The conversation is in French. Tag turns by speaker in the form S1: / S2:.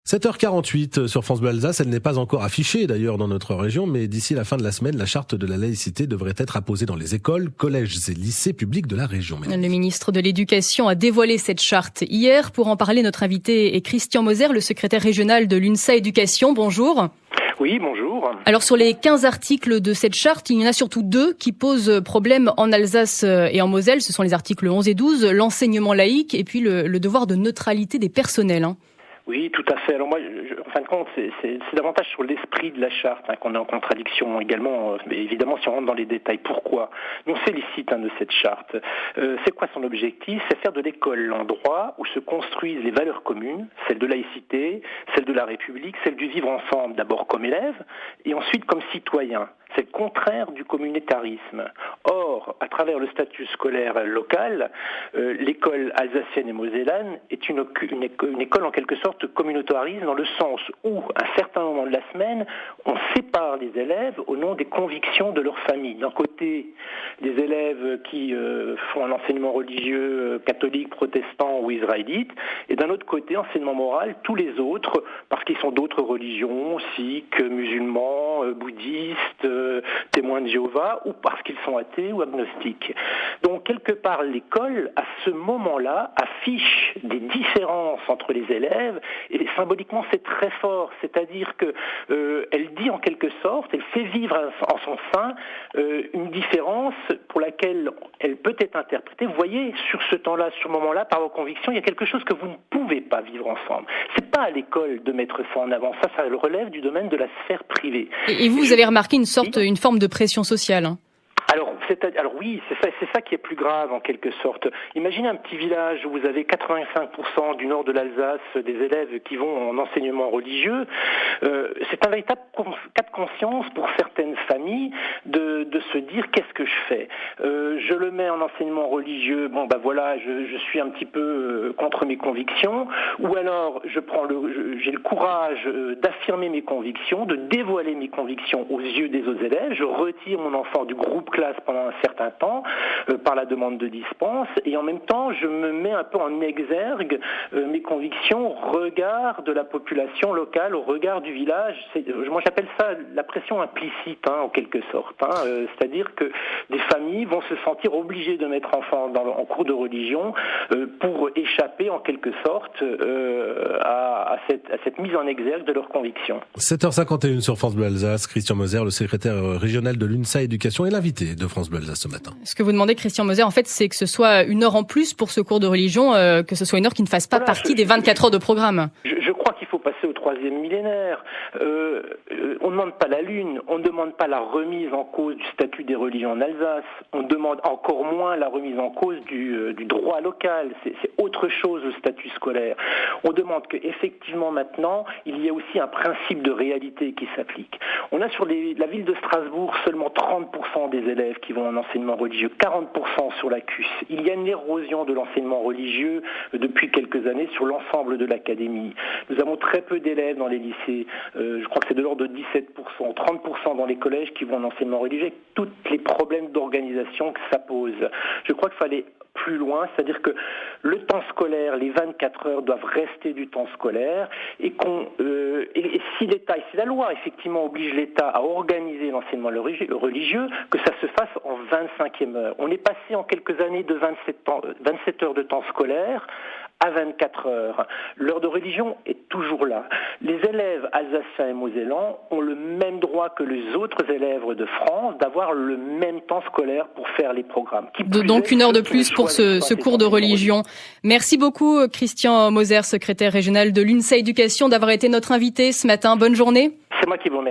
S1: 7h48 sur France Bleu Alsace, elle n'est pas encore affichée d'ailleurs dans notre région, mais d'ici la fin de la semaine, la charte de la laïcité devrait être apposée dans les écoles, collèges et lycées publics de la région.
S2: Le ministre de l'Éducation a dévoilé cette charte hier. Pour en parler, notre invité est Christian Moser, le secrétaire régional de l'UNSA Éducation. Bonjour.
S3: Oui, bonjour.
S2: Alors sur les 15 articles de cette charte, il y en a surtout 2 qui posent problème en Alsace et en Moselle. Ce sont les articles 11 et 12, l'enseignement laïque et puis le devoir de neutralité des personnels.
S3: Oui, tout à fait. Alors moi, en fin de compte, c'est davantage sur l'esprit de la charte qu'on est en contradiction également. Mais évidemment, si on rentre dans les détails, pourquoi nous on félicite de cette charte. C'est quoi son objectif? C'est faire de l'école l'endroit où se construisent les valeurs communes, celle de laïcité, celle de la République, celle du vivre ensemble, d'abord comme élève et ensuite comme citoyen. C'est le contraire du communautarisme. Or, à travers le statut scolaire local, l'école alsacienne et mosellane est une école en quelque sorte communautariste dans le sens où, à un certain moment de la semaine, on sépare les élèves au nom des convictions de leur famille. D'un côté, les élèves qui font un enseignement religieux catholique, protestant ou israélite, et d'un autre côté, enseignement moral, tous les autres, parce qu'ils sont d'autres religions, sikhs, musulmans, bouddhistes, témoins de Jéhovah, ou parce qu'ils sont athées ou agnostiques. Donc, quelque part, l'école, à ce moment-là, affiche des différences entre les élèves, et symboliquement, c'est très fort. C'est-à-dire que elle dit en quelque sorte, elle fait vivre en son sein une différence pour laquelle elle peut être interprétée. Vous voyez, sur ce temps-là, sur ce moment-là, par vos convictions, il y a quelque chose que vous ne pouvez pas vivre ensemble. C'est pas à l'école de mettre ça en avant. Ça relève du domaine de la sphère privée.
S2: Et vous avez remarqué une forme de pression sociale.
S3: Alors oui, c'est ça qui est plus grave en quelque sorte. Imaginez un petit village où vous avez 85% du nord de l'Alsace des élèves qui vont en enseignement religieux. C'est un véritable cas de conscience pour certaines familles de se dire qu'est-ce que je fais. Je le mets en enseignement religieux. Bon voilà, je suis un petit peu contre mes convictions. Ou alors j'ai le courage d'affirmer mes convictions, de dévoiler mes convictions aux yeux des autres élèves. Je retire mon enfant du groupe classe pendant un certain temps par la demande de dispense et en même temps je me mets un peu en exergue mes convictions au regard de la population locale, au regard du village. Moi j'appelle ça la pression implicite en quelque sorte. C'est-à-dire que des familles vont se sentir obligées de mettre enfants en cours de religion pour échapper en quelque sorte à cette mise en exergue de leurs convictions.
S1: 7h51 sur France Bleu Alsace, Christian Moser, le secrétaire régional de l'UNSA Éducation, est l'invité de France Bleu Alsace ce matin.
S2: Ce que vous demandez, Christian Moser, en fait, c'est que ce soit une heure en plus pour ce cours de religion, que ce soit une heure qui ne fasse pas partie des 24 heures de programme.
S3: Je crois qu'il faut passer au 3e millénaire. On ne demande pas la lune, on ne demande pas la remise en cause du statut des religions en Alsace, on demande encore moins la remise en cause du droit local. C'est autre chose le statut scolaire. On demande qu'effectivement maintenant, il y ait aussi un principe de réalité qui s'applique. On a sur la ville de Strasbourg seulement 30% des élèves qui vont en enseignement religieux, 40% sur la CUS. Il y a une érosion de l'enseignement religieux depuis quelques années sur l'ensemble de l'académie. Nous avons très peu d'élèves dans les lycées, je crois que c'est de l'ordre de 17%, 30% dans les collèges qui vont en enseignement religieux, avec tous les problèmes d'organisation que ça pose. Je crois qu'il fallait plus loin, c'est-à-dire que le temps scolaire, les 24 heures doivent rester du temps scolaire et et si l'État, et si la loi effectivement oblige l'État à organiser l'enseignement religieux, que ça se fasse en 25e heure. On est passé en quelques années de 27 heures de temps scolaire à 24 heures. L'heure de religion est toujours là. Les élèves alsaciens et mosellans ont le même droit que les autres élèves de France d'avoir le même temps scolaire pour faire les programmes.
S2: Donc une heure de plus pour ce cours de religion. Merci beaucoup Christian Moser, secrétaire régional de l'UNSA Éducation, d'avoir été notre invité ce matin. Bonne journée.
S3: C'est moi qui vous remercie.